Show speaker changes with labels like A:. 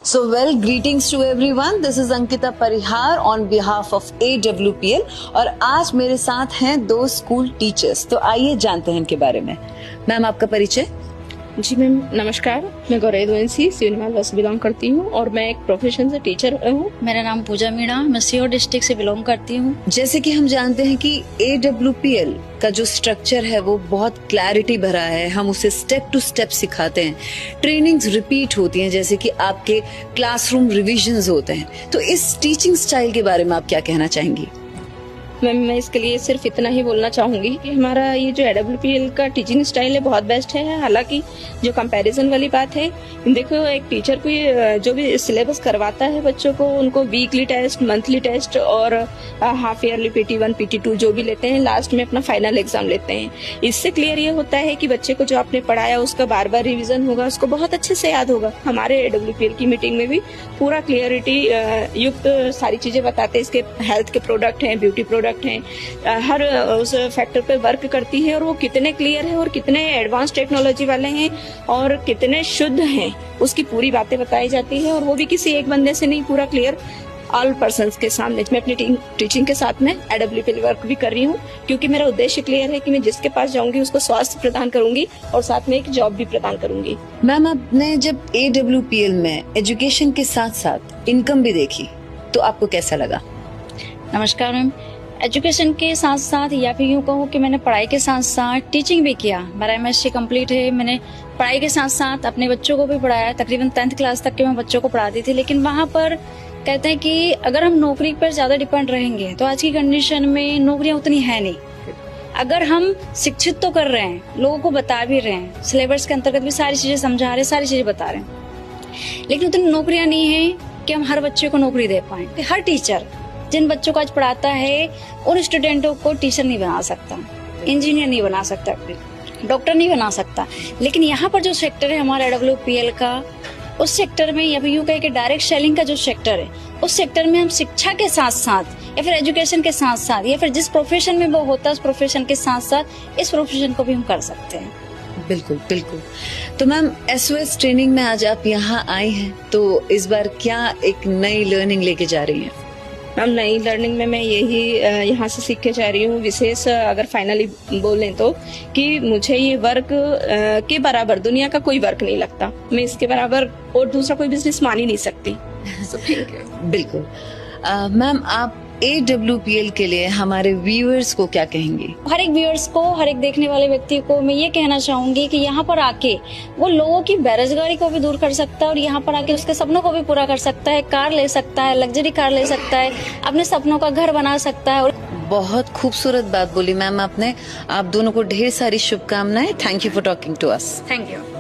A: So well, greetings to everyone. This is Ankita Parihar on behalf of AWPL और आज मेरे साथ हैं दो स्कूल टीचर्स। तो आइए जानते हैं इनके बारे में। मैम, आपका परिचय?
B: जी मैम, नमस्कार। मैं गौरव ओएनसी सिवनी से बिलोंग करती हूँ और मैं एक प्रोफेशन से टीचर हूँ।
C: मेरा नाम पूजा मीणा, मैं सीहोर डिस्ट्रिक्ट से बिलोंग करती हूँ।
A: जैसे कि हम जानते हैं कि AWPL का जो स्ट्रक्चर है वो बहुत क्लैरिटी भरा है। हम उसे स्टेप टू स्टेप सिखाते हैं, ट्रेनिंग्स रिपीट होती हैं, जैसे कि आपके क्लासरूम रिविजन्स होते हैं। तो इस टीचिंग स्टाइल के बारे में आप क्या कहना चाहेंगी?
B: मैम, मैं इसके लिए सिर्फ इतना ही बोलना चाहूंगी कि हमारा ये जो AWPL का टीचिंग स्टाइल है बहुत बेस्ट है। हालांकि जो कंपैरिजन वाली बात है, देखो एक टीचर को जो भी सिलेबस करवाता है बच्चों को, उनको वीकली टेस्ट, मंथली टेस्ट और हाफ ईयरली PT1 PT2 जो भी लेते हैं, लास्ट में अपना फाइनल एग्जाम लेते हैं। इससे क्लियर ये होता है कि बच्चे को जो आपने पढ़ाया उसका बार बार रिविजन होगा, उसको बहुत अच्छे से याद होगा। हमारे AWPL की मीटिंग में भी पूरा क्लियरिटी युक्त सारी चीजें बताते हैं। इसके हेल्थ के प्रोडक्ट हैं, ब्यूटी प्रोडक्ट हैं, हर उस फैक्टर पे वर्क करती है और वो कितने क्लियर है और कितने एडवांस टेक्नोलॉजी वाले हैं और कितने शुद्ध हैं, उसकी पूरी बातें बताई जाती है। और वो भी किसी एक बंदे से नहीं, पूरा क्लियर ऑल पर्सन्स के सामने। मैं अपनी टीचिंग के साथ में AWPL वर्क भी कर रही हूँ, क्योंकि मेरा उद्देश्य क्लियर है कि मैं जिसके पास जाऊंगी उसको स्वास्थ्य प्रदान करूंगी और साथ में एक जॉब भी प्रदान करूंगी।
A: मैम, आपने जब AWPL में एजुकेशन के साथ साथ इनकम भी देखी तो आपको कैसा लगा?
C: नमस्कार मैम। एजुकेशन के साथ साथ या फिर यूँ कहूँ कि मैंने पढ़ाई के साथ साथ टीचिंग भी किया। मेरा MSc कंप्लीट है। मैंने पढ़ाई के साथ साथ अपने बच्चों को भी पढ़ाया। तकरीबन 10th क्लास तक के मैं बच्चों को पढ़ाती थी। लेकिन वहाँ पर कहते हैं कि अगर हम नौकरी पर ज्यादा डिपेंड रहेंगे तो आज की कंडीशन में नौकरियाँ उतनी है नहीं। अगर हम शिक्षित तो कर रहे हैं, लोगों को बता भी रहे हैं, सिलेबस के अंतर्गत भी सारी चीजें समझा रहे हैं, सारी चीजें बता रहे हैं, लेकिन उतनी नौकरियां नहीं है कि हम हर बच्चे को नौकरी दे पाए। हर टीचर जिन बच्चों को आज पढ़ाता है उन स्टूडेंटों को टीचर नहीं बना सकता, इंजीनियर नहीं बना सकता, डॉक्टर नहीं बना सकता। लेकिन यहाँ पर जो सेक्टर है हमारा AWPL का, उस सेक्टर में या फिर यूँ कहे कि डायरेक्ट सेलिंग का जो सेक्टर है, उस सेक्टर में हम शिक्षा के साथ साथ या फिर एजुकेशन के साथ साथ या फिर जिस प्रोफेशन में वो होता है उस प्रोफेशन के साथ साथ इस प्रोफेशन को भी हम कर सकते हैं।
A: बिल्कुल बिल्कुल। तो मैम, SOS ट्रेनिंग में आज आप यहाँ आई हैं, तो इस बार क्या एक नई लर्निंग लेके जा रही हैं?
B: मैम, नई लर्निंग में मैं यही यहाँ से सीख के जा रही हूँ, विशेष अगर फाइनली बोलें तो, कि मुझे ये वर्क के बराबर दुनिया का कोई वर्क नहीं लगता। मैं इसके बराबर और दूसरा कोई बिजनेस मान ही नहीं सकती।
A: बिल्कुल। मैम, आप AWPL के लिए हमारे व्यूअर्स को क्या कहेंगे?
C: हर एक व्यूअर्स को, हर एक देखने वाले व्यक्ति को मैं ये कहना चाहूंगी कि यहाँ पर आके वो लोगों की बेरोजगारी को भी दूर कर सकता है और यहाँ पर आके उसके सपनों को भी पूरा कर सकता है। कार ले सकता है, लग्जरी कार ले सकता है, अपने सपनों का घर बना सकता है। और
A: बहुत खूबसूरत बात बोली मैम आपने। आप दोनों को ढेर सारी शुभकामनाएं। Thank you for talking to us.
C: Thank you.